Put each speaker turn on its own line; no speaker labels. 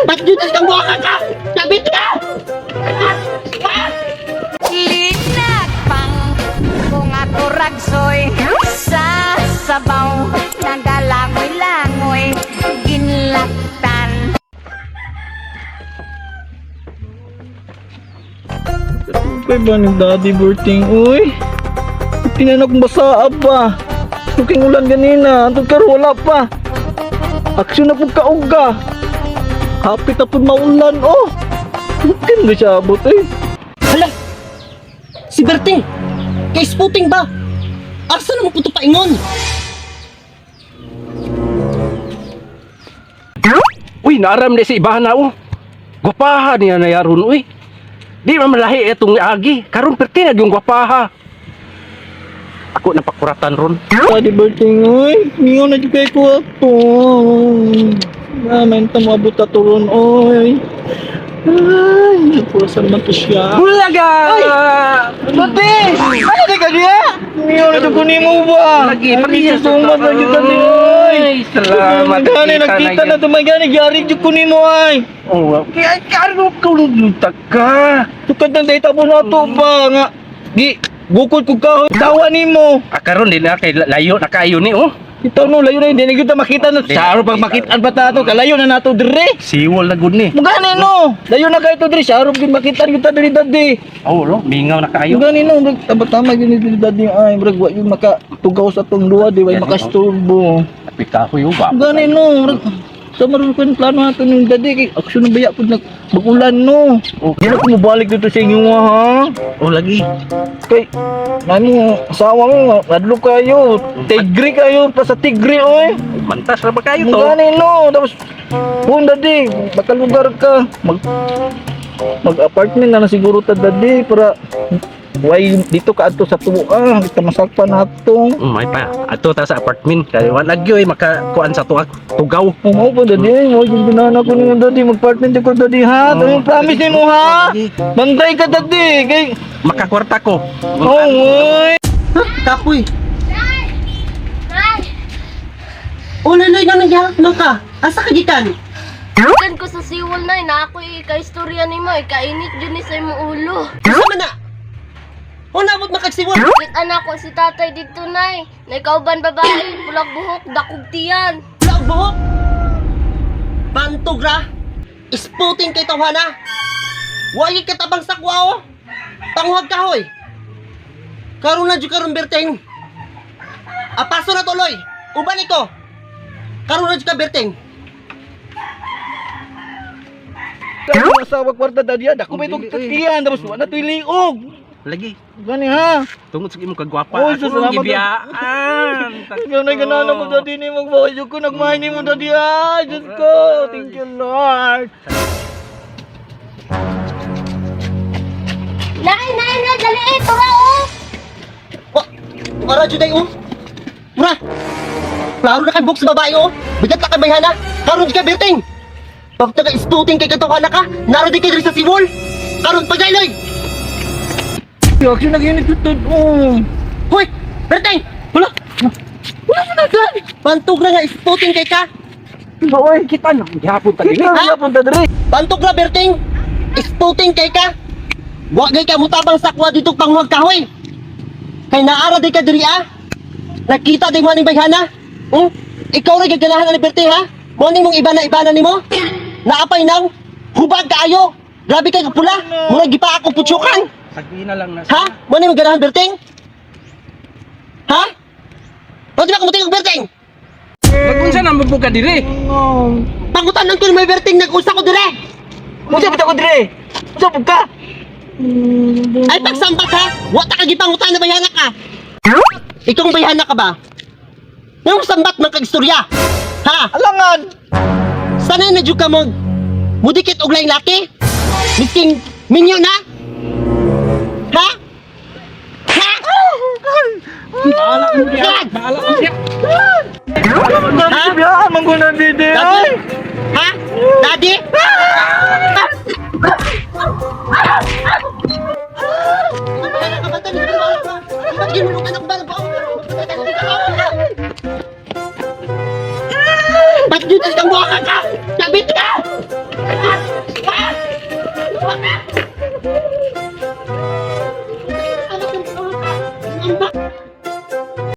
Ba't dito kang buka ka? Sabit ka!
Linag pang bunga turagsoy sa sabaw nagalangoy-langoy ginlaktan.
Kay ba ni Daddy Berting? Uy! Tinanak basa pa. Tuking ulan ganina. Antong karo wala pa. Aksyon na po kauga. Hapit na po maulan. Oh! Mungkin na siya abot eh.
Hala! Si Berting! Kay Sputing ba? Asa naman po ito paingon?
Uy, naram na si ibahan na, oh. Gwapaha niya na yaron, uy. Di mamalahi itong agi. Karon perti na yung gwapaha. Ako napakuratan ron.
Daddy Berting, uy! Ngayon na dyan ko ato. Main mo abot na turon, uy. Ay, nagpurasan man to siya.
Bulaga!
Dati! Ano di ka niya? Ngayon na dyan ko ni mo ba?
Lagi,
Sumat na dyan dati, uy.
Salamat.
Gani, nagkita na tumagani. Gyari dyan ko ni mo, ay.
Oh, kaya karo ka lutak ka.
Tukad ng data mo na to ba nga. Di, bukod ko kahoy. Tawa ni mo.
Karon din na kay layo na kayo ni, oh.
Ito no, layo na hindi na kita makita na. Saro pag makitaan pa tato, kalayo na nato dire.
Siwol na gud ni.
Mugani no, layo na kayo to dire. Saro pag makitaan kita dire dadi.
Oh, no, mingaw na kayo.
Mugani no, tama yun dire dadi. Ay, murag wa yung makatugaw sa tong duwa, di ba makasturbo.
Pika ko yung ba.
Mugani no, murag sa maroon ko yung plano natin yung dadi. Kay aksyon na baya po nagbagulan no. Di na ko mabalik dito sa inyo ha.
Oh, lagi.
Kay, nani, asawa mo, adlo kayo, tigre kayo, pa sa tigre, oy.
Mantas na ba kayo to?
Mugani no, tapos, dadi, bakal lugar ka, mag-apartment na siguro ta dadi, para, why dito ka adto sa tuwa, kita masakpan nato.
May pa. Ato ta sa apartment. Kaya wala gyoy makakuan sa tugaw.
Oo po dadi, mo yung binana ko niyo dadi, mag-apartment ko dadi ha, promise ni mo ha, bantay ka dadi, kay,
Makakwarta ko.
oy.
Kapoy! Oh, laloy nga nangyahak na ka! Asa ka gikan?
Kan ko sa siwol na ako ika-istorya ni mo, ikainit dyan ni sa imong ulo.
Asa man na? Oh, nabot makagsiwal!
Kit anak ko si tatay dito nay, na ikauban babae, pulag buhok, dakog tiyan.
Wala ang buhok! Bantog ra! Isputin kay tawhana! Wagi katabang sakwa oh! Panguhag kahoy! Karon na dyan karon Berting! Apaso na tuloy! Uban ito! Karon na dyan ka Berting!
Kaya yung asawa kwarta dadi, ako ba itong takiyan, tapos wala to'y liog.
Lagi.
Gani ha.
Tungod sa imong kagwapa.
Oy,
Ako
salamat.
gibiyaan.
Ganay ganana ko dadi ni magbayo ko nagmahay ni mo dadi ay Diyos ko. Thank you Lord.
Nay, dali tura oh!
Para dyan tayo oh! Mura! Klaro na kay box babae oh! Bigat na kay bayhana! Karon dyan ka Berting! Pag taga-isputin kay katawhana ka, naro di kay diri sa siwol! Karon pagayloy!
Yak siya nag-init ito.
Hoy! Berting! Wala! Wala na nagan! Bantog na nga isputin kay ka!
Oy, kita na.
Gihapon ta dili.
Kita na punta diri.
Bantog na Berting! Isputin kay ka! Wagay ka mutabang sakwa dito panghuwag kahoy! Kay naara di ka diri ah! Nakita di mo aning bayhana? Ikaw rin gaganahan ni Berting ha? Morning mong ibana ni mo? Naapay nang hubag kaayo! Grabe kay pula! Murag gipa ako putsukan!
Sabihin na lang na.
Ha? Morning mong ganahan Berting? Ha? Pwede ba kumutin ng Berting?
Nagkunsa na mabuka diri.
Pangutanan ko ni may Berting nag-usa ko dire!
Musa bitaw ko diri. Musa pug ka.
Ay pagsambat ha! Wata ka gipangutan na bayhana ka! Ikong bayhana ka ba? Yung sambat man kag-istorya! Ha?
Alangan.
Sanay na dyan ka mo mudikit og laing laki? Misking minyo na? Ha? Ha?
Bahala mo diya.
Yan!
Bahala mo diya.
Ha? Biyahan man ko na didi.
Daddy?
Ay.
Ha? Daddy? Bayhana ka ba? Tani, bayhana ka. Ba't ginulong anak ba? Ba't dito kang buwakan ka? Kabit ka!